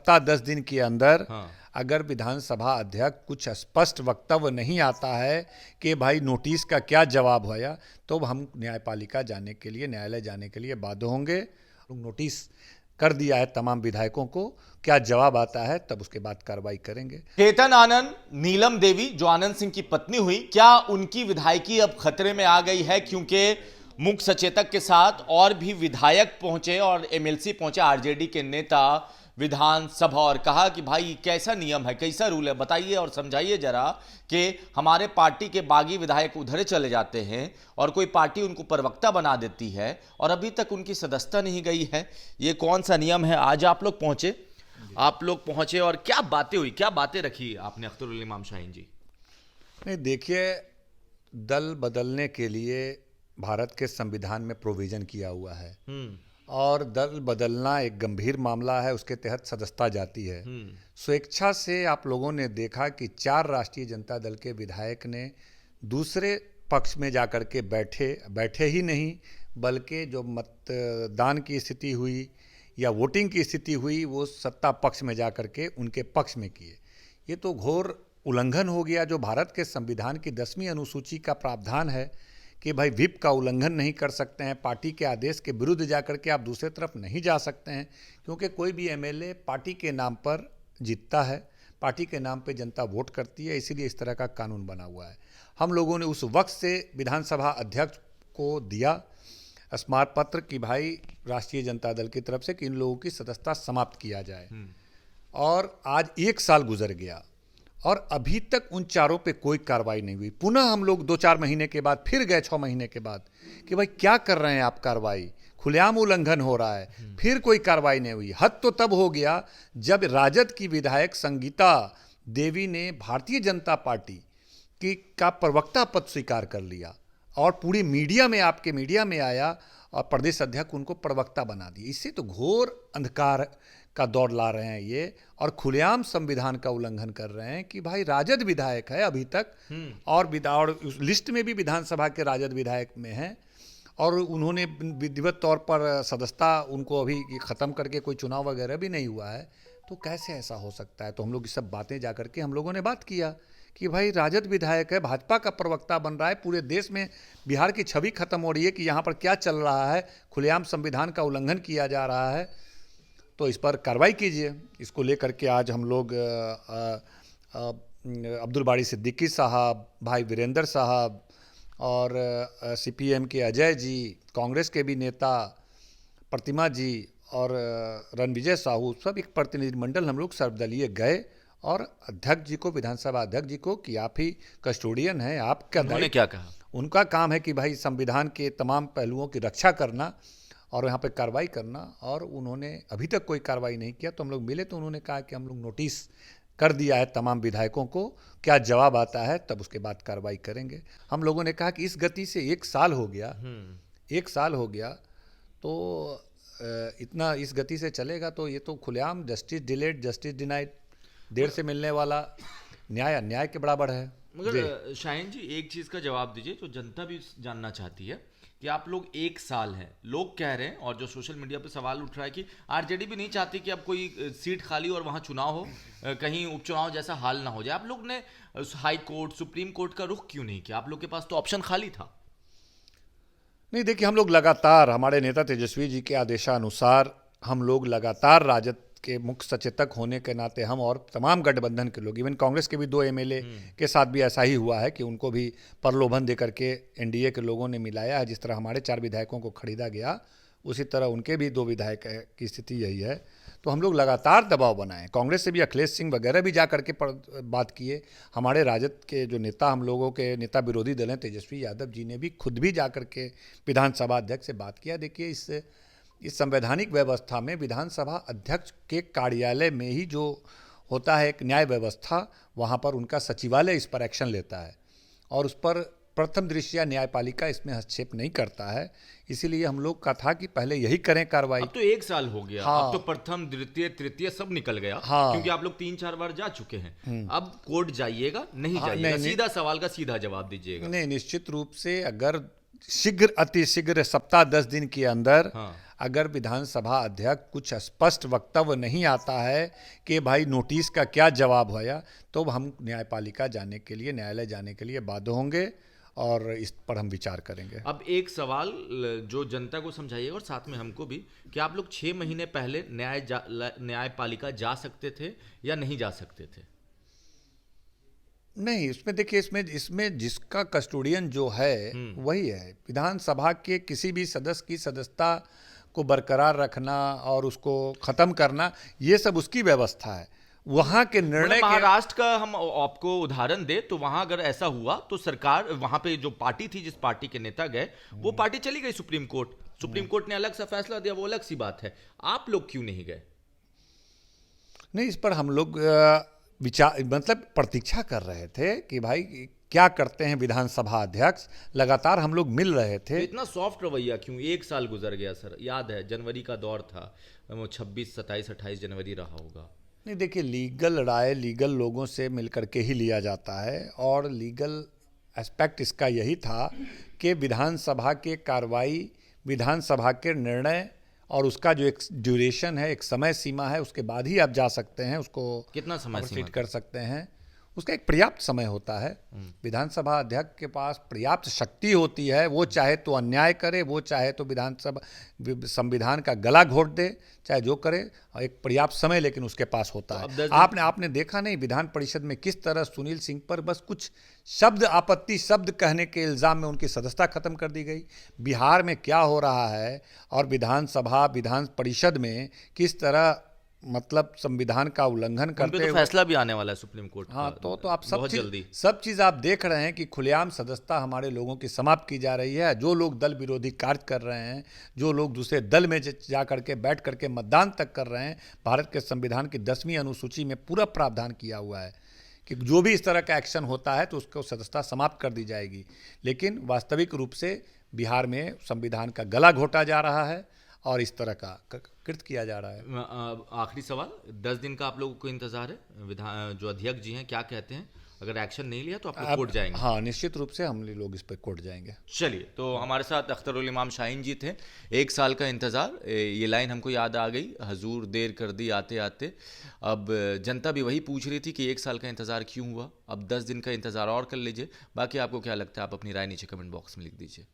सप्ताह 10 दिन के अंदर हाँ। अगर विधानसभा अध्यक्ष कुछ स्पष्ट वक्तव्य नहीं आता है कि भाई नोटिस का क्या जवाब होया, तो हम न्यायपालिका जाने के लिए, न्यायालय जाने के लिए बाध्य होंगे। नोटिस कर दिया है तमाम विधायकों को, क्या जवाब आता है तब उसके बाद कार्रवाई करेंगे। केतन आनंद, नीलम देवी जो आनंद सिंह की पत्नी हुई, क्या उनकी विधायकी अब खतरे में आ गई है? क्योंकि मुख्य सचेतक के साथ और भी विधायक पहुंचे और एमएलसी पहुंचे, आरजेडी के नेता विधानसभा, और कहा कि भाई कैसा नियम है, कैसा रूल है, बताइए और समझाइए जरा कि हमारे पार्टी के बागी विधायक उधर चले जाते हैं और कोई पार्टी उनको प्रवक्ता बना देती है और अभी तक उनकी सदस्यता नहीं गई है, ये कौन सा नियम है? आज आप लोग पहुंचे और क्या बातें हुई, क्या बातें रखी आपने अख्तरुल इमाम शाहीन जी? नहीं, देखिए, दल बदलने के लिए भारत के संविधान में प्रोविजन किया हुआ है और दल बदलना एक गंभीर मामला है, उसके तहत सदस्यता जाती है। स्वेच्छा से आप लोगों ने देखा कि 4 राष्ट्रीय जनता दल के विधायक ने दूसरे पक्ष में जाकर के बैठे ही नहीं, बल्कि जो मतदान की स्थिति हुई या वोटिंग की स्थिति हुई वो सत्ता पक्ष में जाकर के उनके पक्ष में किए। ये तो घोर उल्लंघन हो गया जो भारत के संविधान की 10वीं अनुसूची का प्रावधान है कि भाई व्हिप का उल्लंघन नहीं कर सकते हैं, पार्टी के आदेश के विरुद्ध जाकर के आप दूसरे तरफ नहीं जा सकते हैं, क्योंकि कोई भी एमएलए पार्टी के नाम पर जीतता है, पार्टी के नाम पे जनता वोट करती है, इसीलिए इस तरह का कानून बना हुआ है। हम लोगों ने उस वक्त से विधानसभा अध्यक्ष को दिया स्मारक पत्र कि भाई राष्ट्रीय जनता दल की तरफ से कि इन लोगों की सदस्यता समाप्त किया जाए, और आज 1 साल गुजर गया और अभी तक उन चारों पे कोई कार्रवाई नहीं हुई। पुनः हम लोग 2-4 महीने के बाद फिर गए, 6 महीने के बाद, कि भाई क्या कर रहे हैं आप, कार्रवाई खुलेआम उल्लंघन हो रहा है, फिर कोई कार्रवाई नहीं हुई। हद तो तब हो गया जब राजद की विधायक संगीता देवी ने भारतीय जनता पार्टी की का प्रवक्ता पद स्वीकार कर लिया और पूरी मीडिया में, आपके मीडिया में आया और प्रदेश अध्यक्ष उनको प्रवक्ता बना दिया। इससे तो घोर अंधकार का दौर ला रहे हैं ये, और खुलेआम संविधान का उल्लंघन कर रहे हैं कि भाई राजद विधायक है अभी तक, और उस लिस्ट में भी विधानसभा के राजद विधायक में हैं, और उन्होंने विधिवत तौर पर सदस्यता उनको अभी ख़त्म करके कोई चुनाव वगैरह भी नहीं हुआ है, तो कैसे ऐसा हो सकता है? तो हम लोग ये सब बातें जा करके हम लोगों ने बात किया कि भाई राजद विधायक है, भाजपा का प्रवक्ता बन रहा है, पूरे देश में बिहार की छवि खत्म हो रही है कि यहाँ पर क्या चल रहा है, खुलेआम संविधान का उल्लंघन किया जा रहा है, तो इस पर कार्रवाई कीजिए। इसको लेकर के आज हम लोग अब्दुल बारी सिद्दीकी साहब, भाई वीरेंद्र साहब और सीपीएम के अजय जी, कांग्रेस के भी नेता प्रतिमा जी और रणविजय साहू, सब एक प्रतिनिधिमंडल हम लोग सर्वदलीय गए और अध्यक्ष जी को, विधानसभा अध्यक्ष जी को, कि आप ही कस्टोडियन हैं, आप क्या उन्होंने क्या कहा? उनका काम है कि भाई संविधान के तमाम पहलुओं की रक्षा करना और यहाँ पे कार्रवाई करना, और उन्होंने अभी तक कोई कार्रवाई नहीं किया। तो हम लोग मिले तो उन्होंने कहा कि हम लोग नोटिस कर दिया है तमाम विधायकों को, क्या जवाब आता है तब उसके बाद कार्रवाई करेंगे। हम लोगों ने कहा कि इस गति से 1 साल हो गया, 1 साल हो गया, तो इतना इस गति से चलेगा तो ये तो खुलेआम जस्टिस डिलेड जस्टिस डिनाइड, देर से मिलने वाला न्याय अन्याय के बराबर है। मगर शाहीन जी, एक चीज का जवाब दीजिए जो जनता भी जानना चाहती है कि आप लोग 1 साल हैं, लोग कह रहे हैं और जो सोशल मीडिया पे सवाल उठ रहा है कि आरजेडी भी नहीं चाहती कि अब कोई सीट खाली और वहां चुनाव हो, कहीं उपचुनाव जैसा हाल ना हो जाए। आप लोग ने हाई कोर्ट, सुप्रीम कोर्ट का रुख क्यों नहीं किया? आप लोग के पास तो ऑप्शन खाली था। नहीं, देखिए, हम लोग लगातार, हमारे नेता तेजस्वी जी के आदेशानुसार हम लोग लगातार राजद के मुख्य सचेतक होने के नाते हम और तमाम गठबंधन के लोग, इवन कांग्रेस के भी 2 एमएलए के साथ भी ऐसा ही हुआ है कि उनको भी प्रलोभन दे करके एनडीए के लोगों ने मिलाया है। जिस तरह हमारे 4 विधायकों को खरीदा गया, उसी तरह उनके भी 2 विधायक की स्थिति यही है। तो हम लोग लगातार दबाव बनाए, कांग्रेस से भी अखिलेश सिंह वगैरह भी जा करके बात किए, हमारे राजद के जो नेता, हम लोगों के नेता विरोधी दल हैं, तेजस्वी यादव जी ने भी खुद भी जा करके विधानसभा अध्यक्ष से बात किया। देखिए, इस संवैधानिक व्यवस्था में विधानसभा अध्यक्ष के कार्यालय में ही जो होता है एक न्याय व्यवस्था, वहाँ पर उनका सचिवालय इस पर एक्शन लेता है और उस पर प्रथम दृष्टया न्यायपालिका इसमें हस्तक्षेप नहीं करता है। इसीलिए हम लोग का था कि पहले यही करें कार्रवाई। अब तो 1 साल हो गया, हाँ, अब तो प्रथम, द्वितीय, तृतीय सब निकल गया। हाँ, क्योंकि आप लोग 3-4 बार जा चुके हैं। अब कोर्ट जाइएगा, नहीं जाइएगा? सीधा सवाल का सीधा जवाब दीजिएगा। नहीं, निश्चित रूप से अगर शीघ्र, अति शीघ्र सप्ताह 10 दिन के अंदर अगर विधानसभा अध्यक्ष कुछ स्पष्ट वक्तव्य नहीं आता है कि भाई नोटिस का क्या जवाब है, तो हम न्यायपालिका जाने के लिए, न्यायालय जाने के लिए बाध्य होंगे और इस पर हम विचार करेंगे। अब एक सवाल जो जनता को समझाइए और साथ में हमको भी, कि आप लोग 6 महीने पहले न्यायपालिका जा सकते थे या नहीं जा सकते थे? नहीं, इसमें देखिए, इसमें जिसका कस्टोडियन जो है वही है। विधानसभा के किसी भी सदस्य की सदस्यता को बरकरार रखना और उसको खत्म करना, ये सब उसकी व्यवस्था है। वहां के निर्णय के महाराष्ट्र का हम आपको उदाहरण दे तो वहां अगर ऐसा हुआ तो सरकार, वहां पे जो पार्टी थी, जिस पार्टी के नेता गए, वो पार्टी चली गई सुप्रीम कोर्ट। सुप्रीम कोर्ट ने अलग सा फैसला दिया, वो अलग सी बात है। आप लोग क्यों नहीं गए? नहीं, इस पर हम लोग विचार, मतलब प्रतीक्षा कर रहे थे कि भाई क्या करते हैं विधानसभा अध्यक्ष। लगातार हम लोग मिल रहे थे। तो इतना सॉफ्ट रवैया क्यों? 1 साल गुजर गया सर, याद है जनवरी का दौर था, 26, 27, 28 जनवरी रहा होगा। नहीं, देखिए, लीगल राय लीगल लोगों से मिलकर के ही लिया जाता है, और लीगल एस्पेक्ट इसका यही था कि विधानसभा के कार्रवाई, विधानसभा के निर्णय और उसका जो एक ड्यूरेशन है, एक समय सीमा है, उसके बाद ही आप जा सकते हैं, उसको कितना समय सीमा कर सकते हैं। उसका एक पर्याप्त समय होता है। विधानसभा अध्यक्ष के पास पर्याप्त शक्ति होती है। वो चाहे तो अन्याय करे, वो चाहे तो विधानसभा संविधान का गला घोट दे, चाहे जो करे, एक पर्याप्त समय लेकिन उसके पास होता है। आपने देखा नहीं विधान परिषद में किस तरह सुनील सिंह पर बस कुछ शब्द, आपत्ति शब्द कहने के इल्ज़ाम में उनकी सदस्यता खत्म कर दी गई। बिहार में क्या हो रहा है और विधान परिषद में किस तरह, मतलब संविधान का उल्लंघन करते हुए, तो फैसला भी आने वाला है सुप्रीम कोर्ट का। हाँ, तो आप सब चीज़ आप देख रहे हैं कि खुलेआम सदस्यता हमारे लोगों की समाप्त की जा रही है। जो लोग दल विरोधी कार्य कर रहे हैं, जो लोग दूसरे दल में जा करके बैठ करके मतदान तक कर रहे हैं, भारत के संविधान की 10वीं अनुसूची में पूरा प्रावधान किया हुआ है कि जो भी इस तरह का एक्शन होता है तो उसको सदस्यता समाप्त कर दी जाएगी। लेकिन वास्तविक रूप से बिहार में संविधान का गला घोटा जा रहा है और इस तरह का कृत किया जा रहा है। आखिरी सवाल, 10 दिन का आप लोगों को इंतजार है? जो अध्यक्ष जी हैं क्या कहते हैं? अगर एक्शन नहीं लिया तो आप लोग कोर्ट जाएंगे? हाँ, निश्चित रूप से हम लोग इस पर कोर्ट जाएंगे। चलिए, तो हमारे साथ अख्तरुल इमाम शाहीन जी थे। 1 साल का इंतज़ार, ये लाइन हमको याद आ गई, हजूर देर कर दी आते आते। अब जनता भी वही पूछ रही थी कि 1 साल का इंतज़ार क्यों हुआ। अब 10 दिन का इंतज़ार और कर लीजिए। बाकी आपको क्या लगता है, आप अपनी राय नीचे कमेंट बॉक्स में लिख दीजिए।